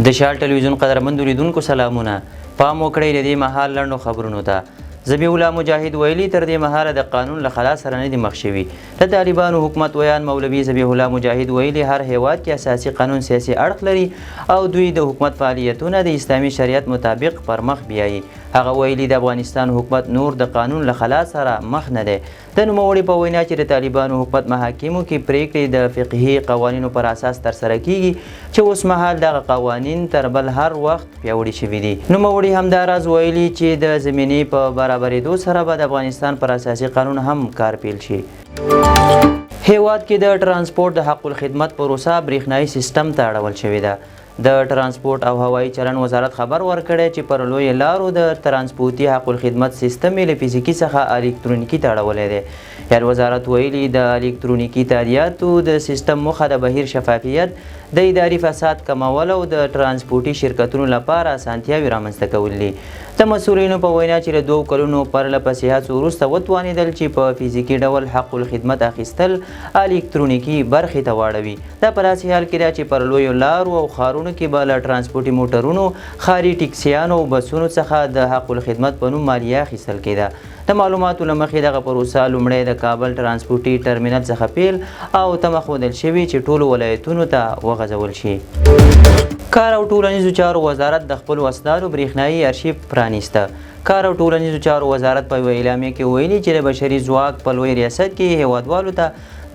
د شال ټلویزیون قدرمندو لیدونکو سلامونه. پام وکړئ د دې مهال لنډو خبرونو ته. ذبیح الله مجاهد ویلي تر دې مهاله د قانون له خلا سره نه دي مخ شوي. د طالبانو حکومت ویان مولوي ذبیح الله مجاهد ویلي هر هیواد کې اساسي قانون سیاسي اړخ لري او دوی د حکومت فعالیتونه د اسلامي شریعت مطابق پر مخ بیایي. هغه ویلي د افغانستان حکومت نور د قانون له خلا سره مخ نه دی. د نوموړي په وینا چې د طالبانو حکومت محاکمو کې پریکړې د فقهي قوانینو پر اساس ترسره کیږي چې اوس مهال دغه قوانین تر بل هر وخت پیاوړي شوي دي. نوموړي همداراز ویلي چې د زمینې په برابرېدو سره به د افغانستان پر اساسي قانون هم کار پیل شي. هیواد کې د ترانسپورت د حق الخدمت پروسه برېښنایي سیستم ته اړول شوې ده. د ترانسپورت او هوایي چلن وزارت خبر ورکړی چې پر لویو لارو د ترانسپورتي حق الخدمت سیستم یې له فزیکي څخه الکترونیکي ته اړولی دی. یاد وزارت ویلي د الکترونیکي تادیاتو د سیستم موخه د بهیر شفافیت، د اداري فساد کمول او د ترانسپورتي شرکتونو لپاره اسانتیاوې رامنځته کول دي. د مسؤلینو په وینا چې له 2 کلونو پرله پسې هڅو وروسته وتوانېدل چې په فزیکي ډول حق الخدمت اخیستل الکترونیکي برخې ته واړوي. دا په داسې حال کې ده چې پر لویو لارو او ښارونو کې به له ترانسپورتي موټرونو، ښاري ټکسیانو او بسونو څخه د حق الخدمت په نوم مالیه اخیستل کېده. د معلوماتو له مخې دغه پروسه لومړی د کابل ترانسپورتي ټرمینل څخه پیل او تمه ښودل شوي چې ټولو ولایتونو ته وغځول شي. کار او ټولنیزو چارو وزارت د خپلو اسنادو برېښنایي ارشیف پرانیسته. کار او ټولنیزو چارو وزارت په یوه اعلامیه کې ویلي چې د بشري ځواک په لوی ریاست کې هیوادوالو ته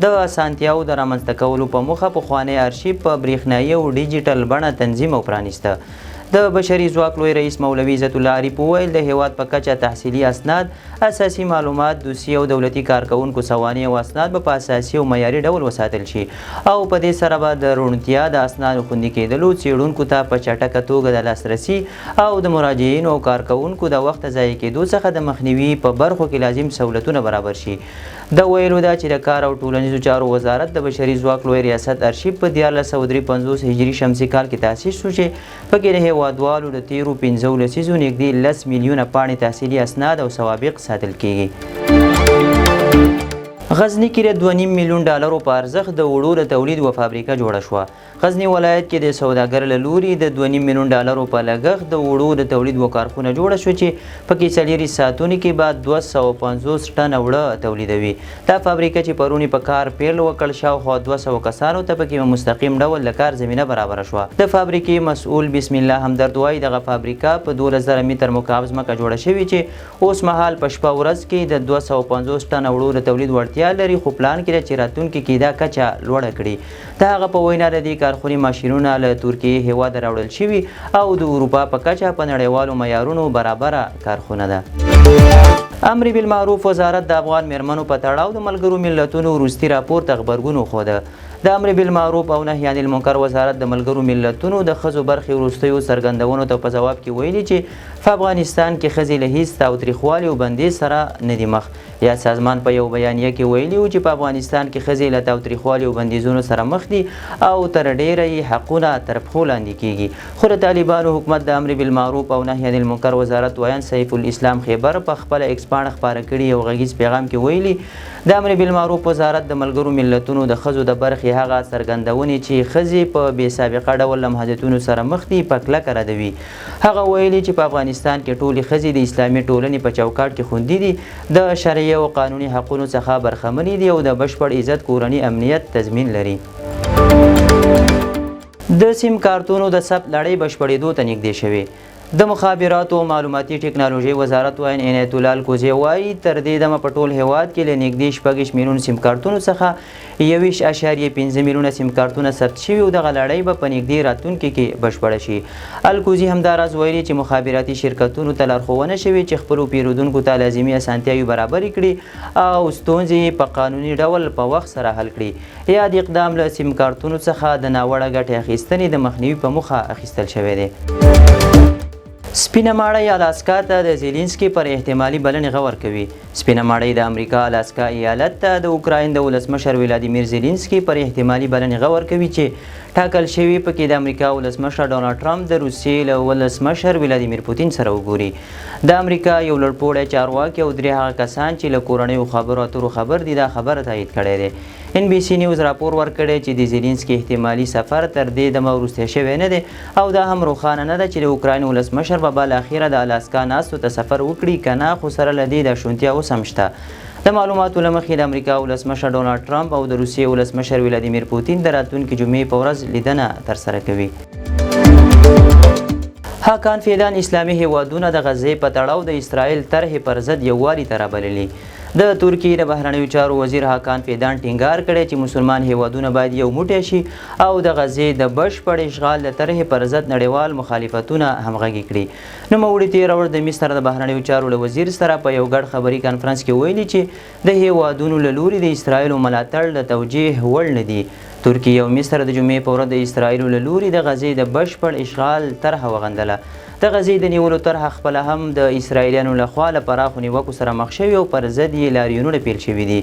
د اسانتیاو د رامنځته کولو په موخه پخوانی ارشیف په برېښنایي او ډیجیټل بڼه تنظیم او پرانیسته. د بشري ځواک لوی رئیس مولوي عزت الله عریف وویل د هیواد په کچه تحصیلي اسناد، اساسي معلومات، دوسیې او دولتي کارکوونکو سوانح او اسناد به په اساسي او معیاري ډول وساتل شي او په دې سره به د روڼتیا د اسنادو خوندي کېدلو، څېړونکو ته په چټکه توګه د لاسرسي او د مراجعینو او کارکوونکو د وخت ضایع کېدو څخه د مخنیوي په برخو کې لازم سهولتونه برابر شي. د ویلو ده چې د کار او ټولنیزو چارو وزارت د بشري ځواک لوی ریاست ارشیف په 1453 هجري شمسي کال کې تاسیس شو چې پکې د هیوادوالو د تیرو 15 لسیزو نږدې 10 میلیونه پاڼې تحصیلي اسناد او سوابق ساتل کیږي. غزني کې د 2.5 میلیون ډالرو په ارزښت د وړو د تولید و فابریکه جوړه شوه. غزني ولایت کې د سوداګر له لوري د 2.5 میلیون ډالرو په لګښت د وړو د تولید و کارخونه جوړه شوه چې پکې 4 ساعتونو کې بعد 250 ټن وړه تولیدوي. دا فابریکه چې پرونی په کار پیل وکړ شاوخوا 200 کسانو ته پکې مستقیم ډول د کار زمینه برابره شوه. د فابریکې مسؤل بسم الله همدرد وایي دغه فابریکه په 12000 متر مکعب ځمکه جوړه شوې چې اوس مهال په شپه ورځ کې د 250 ټن وړو د تولید وړتیا لري، خو پلان کې چې راتلونکي کې دا کچه لوړه کړي. د هغه په وینا د دې کارخونې ماشینونه له ترکیې هیواد راوړل شوي او د اروپا په کچه په نړیوالو معیارونو برابره کارخونه ده. امر بالمعروف وزارت د افغان میرمنو په تړاو د ملګرو ملتونو وروستي راپور ته غبرګون وښوده. د امر بالمعروف او نهي عن المنکر وزارت د ملګرو ملتونو د ښځو برخې وروستیو څرګندونو ته په ځواب کې ویلي چې په افغانستان کې ښځې له هیڅ تاوتریخوالي او بندیز سره نه دي مخ. یا سازمان په یو بیانیه کې ویلي و چې په افغانستان کې ښځې له تاوتریخوالي او بندیزونو سره مخ دي او تر ډیره یې حقونه تر پښو لاندې کیږي. خو د طالبانو حکومت د امر بالمعروف او نهي عن المنکر وزارت ویان سیف الاسلام خیبر په خپله ایکس پاڼه خپاره کړي یو غږیز پیغام کې ویلي د امر بالمعروف وزارت د ملګرو ملتونو د ښځو د برخې هغه څرګندونې چې ښځې په بې سابقه ډول له محدودیتونو سره مخ دي په کلکه ردوي. هغه ویلي چې په افغانستان کې ټولې ښځې د اسلامي ټولنې په چوکاټ کې خوندي دي، د شرعي او قانوني حقونو څخه برخمنې دي او د بشپړ عزت کورني امنیت تضمین لري. د سیم کارتونو د ثبت لړۍ بشپړېدو ته نږدې شوې. د مخابراتو او معلوماتي ټکنالوژۍ وزارت وایي عنایت الله الکوزي وایي تر دې دمه په ټول هیواد کې له نږدې 6 میلیون سیم کارتونو څخه 21.5 میلیونه سیم کارتونه ثبت شوي او دغه لړۍ به په نږدې راتلونکي کې بشپړه شي. الکوزي همداراز ویلي چې مخابراتي شرکتونو ته لارښوونه شوې چې خپلو پیرودونکو ته لازمي اسانتیاوې برابرې کړي او ستونزې په قانوني ډول په وخت سره حل کړي. یاد اقدام له سیم کارتونو څخه د ناوړه ګټې اخیستنې د مخنیوي په موخه اخیستل شوی دی. سپینه ماړۍ الاسکا ته د زیلینسکي پر احتمالي بلنې غور کوي. سپینه ماړۍ د امریکا الاسکا ایالت ته د اوکراین د ولسمشر ولادیمیر زیلینسکي پر احتمالي بلنې غور کوي چې ټاکل شوي پکې د امریکا ولسمشر ډونالډ ټرمپ د روسیې له ولسمشر ولادیمیر پوتین سره وګوري. د امریکا یو لوړپوړی چارواکي او 3 هغه کسان چې له کورنیو خبرو اترو خبر دي دا خبره تایید کړې ده. NBC نیوز راپور ورکړی چې د زیلینسکي احتمالي سفر تر دې دمه وروستی شوی نه دی او دا هم روښانه نه ده چې د اوکراین ولسمشر به بالاخره د الاسکا ناستو ته سفر وکړي که نه، خو سره له دې دا شونتیا اوس هم شته. د معلوماتو له مخې د امریکا ولسمشر ډونالډ ټرمپ او د روسیې ولسمشر ولادیمیر پوتین د راتلونکي جمعې په ورځ لیدنه ترسره کوي. حاکان فعلا اسلامي هیوادونه د غزې په تړاو د اسرائیل طرحې پر ضد یووالي ته رابللي. د ترکیې د بهرنیو چارو وزیر حاکان فیدان ټینګار کړی چې مسلمان هیوادونه باید یو موټی شي او د غزې د بشپړ اشغال د طرحې پر ضد نړیوال مخالفتونه همغږي کړي. نوموړي تېره ورځ د مصر د بهرنیو چارو له وزیر سره په یو ګډ خبري کنفرانس کې ویلي چې د هیوادونو له لوري د اسرائیلو ملاتړ د توجیه وړ نه دي. ترکیه او مصر د جمعې په ورځ د اسرائیلو له لوري د غزې د بشپړ اشغال طرحه وغندله. د غزې د نیولو طرحه خپله هم د اسرائیلیانو لخوا له پراخو نیوکو سره مخ شوي او پر ضد یې لاریونونه پیل شوي دي.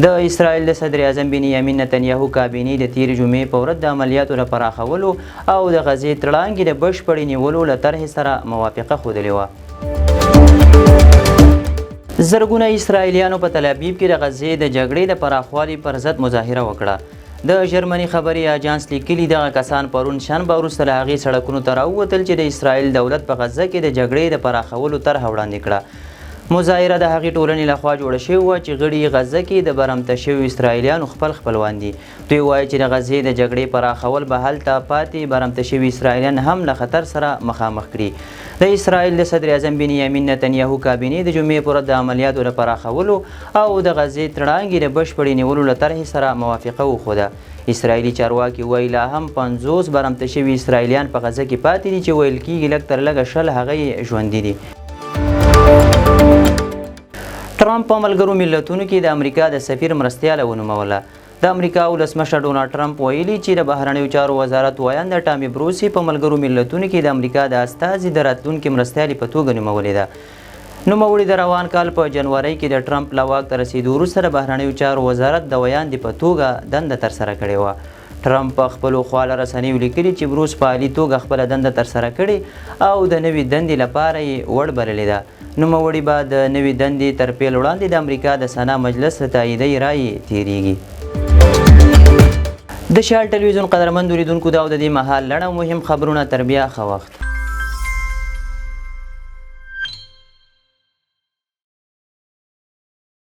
د اسرائیل د صدر اعظم بنیامین نتنیاهو کابینې د تېرې جمعې په ورځ د عملیاتو له پراخولو او د غزې تړانګې د بشپړې نیولو له طرحې سره موافقه ښودلې وه. زرګونه اسرائیلیانو په تل ابیب کې د غزې د جګړې د پراخوالي پر ضد مظاهره وکړه. د جرمني خبري اجانس لیکلي دغه کسان پرون شنبه وروسته له هغې سړکونو ته راووتل چې د اسرائیل دولت په غزه کې د جګړې د پراخولو طرحه وړاندې کړه. مظاهره د هغې ټولنې لخوا جوړه شوې وه چې غړي یې غزه کې د برمته شویو اسرائیلیانو خپلوان دي. دوی وایي چې د غزې د جګړې پراخول به هلته پاتې برمته شوي اسرائیلیان هم له خطر سره مخامخ کړي. د اسرائیل د صدر اعظم بنیامین نتنیاهو کابینې د جمعې په ورځ د عملیاتو د پراخولو او د غزې تړانګې د بشپړې نیولو له طرحې سره موافقه وښوده. اسرائیلي چارواکي وایي لا هم 50 برمته شوي اسرائیلیان په غزه کې پاتې دي چې ویل کېږي لږ تر لږه 100 هغه یې ژوندي دي. ټرمپ په ملګرو ملتونو کې د امریکا د سفیر مرستیاله ونوموله. د امریکا ولسمشر ډونالډ ټرمپ ویلي چې د بهرنیو چارو وزارت ویاند ټامي بروسي په ملګرو ملتونو کې د امریکا د استازي د راتلونکي مرستیالې په توګه نومولې ده. نوموړي د روان کال په جنوري کې د ټرمپ له واک ته رسېدو وروسته د بهرنیو چارو وزارت د ویاندې په توګه دنده ترسره کړې وه. ټرمپ په خپلو خواله رسنیو لیکلي چې بروس په عالي توګه خپله دنده ترسره کړې او د نوې دندې لپاره یې وړ بللې ده. نوموړي به د نوې دندې تر پیل وړاندې د امریکا د سنا مجلس له تاییدی رایې تیریږي. د شال ټلویزیون قدرمندو لیدونکو دا د دې مهال لړ او مهم خبرونه تر بیا ښه وخت.